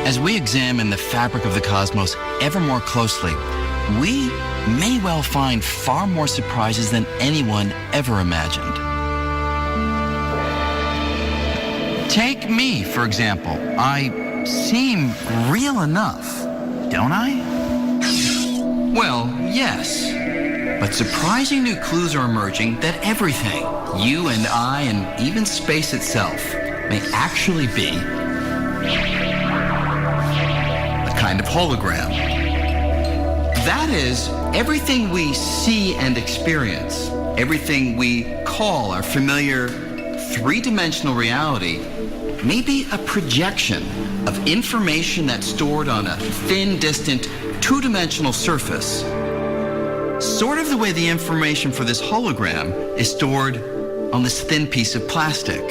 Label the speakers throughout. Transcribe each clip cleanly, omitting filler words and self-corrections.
Speaker 1: As we examine the fabric of the cosmos ever more closely, we may well find far more surprises than anyone ever imagined. Take me, for example. I seem real enough, don't I? Well, yes. But surprising new clues are emerging that everything, you and I and even space itself, may actually be a kind of hologram. That is, everything we see and experience, everything we call our familiar three-dimensional reality, may be a projection of information that's stored on a thin, distant, two-dimensional surface. Sort of the way the information for this hologram is stored on this thin piece of plastic.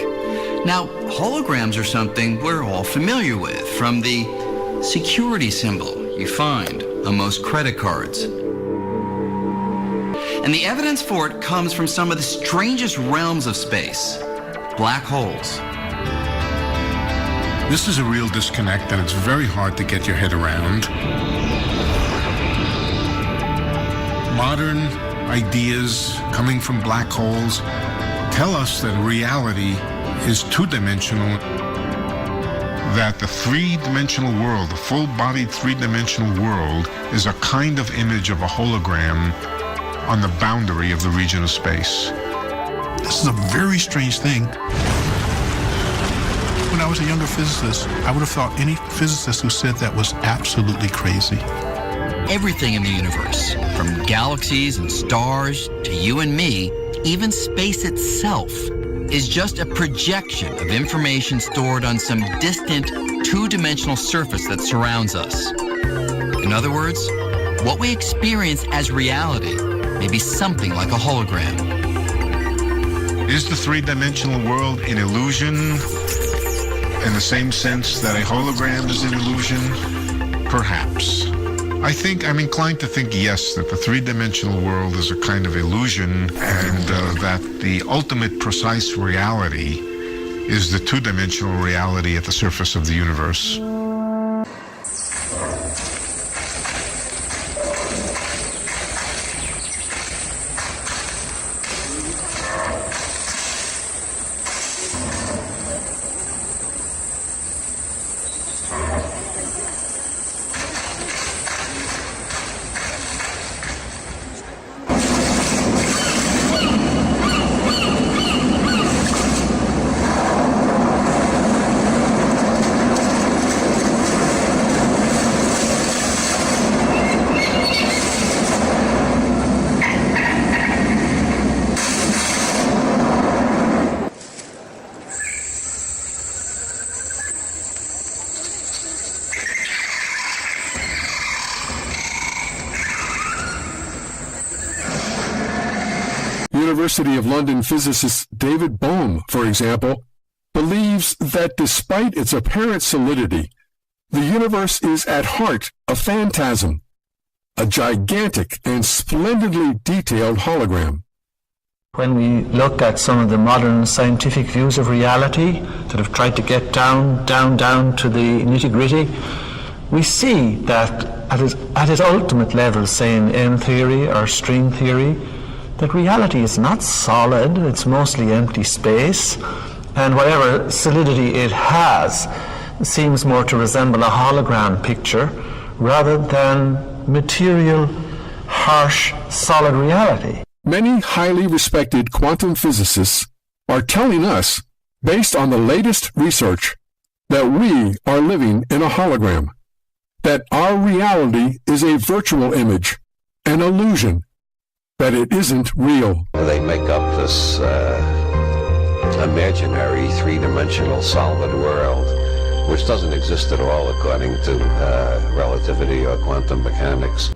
Speaker 1: Now, holograms are something we're all familiar with, from the security symbol you find on most credit cards. And the evidence for it comes from some of the strangest realms of space, black holes.
Speaker 2: This is a real disconnect, and it's very hard to get your head around. Modern ideas coming from black holes tell us that reality is two-dimensional, that the three-dimensional world, the full-bodied three-dimensional world, is a kind of image of a hologram on the boundary of the region of space.
Speaker 3: This is a very strange thing. When I was a younger physicist, I would have thought any physicist who said that was absolutely crazy.
Speaker 1: Everything in the universe, from galaxies and stars to you and me, even space itself, is just a projection of information stored on some distant two-dimensional surface that surrounds us. In other words, what we experience as reality may be something like a hologram.
Speaker 2: Is the three-dimensional world an illusion in the same sense that a hologram is an illusion? Perhaps. I'm inclined to think yes, that the three-dimensional world is a kind of illusion, and that the ultimate precise reality is the two-dimensional reality at the surface of the universe.
Speaker 4: University of London physicist David Bohm, for example, believes that despite its apparent solidity, the universe is at heart a phantasm, a gigantic and splendidly detailed hologram.
Speaker 5: When we look at some of the modern scientific views of reality that have tried to get down to the nitty-gritty, we see that at its ultimate level, say in M theory or string theory, that reality is not solid, it's mostly empty space, and whatever solidity it has seems more to resemble a hologram picture rather than material, harsh, solid reality.
Speaker 4: Many highly respected quantum physicists are telling us, based on the latest research, that we are living in a hologram, that our reality is a virtual image, an illusion, that it isn't real.
Speaker 6: They make up this imaginary three-dimensional solid world, which doesn't exist at all according to relativity or quantum mechanics.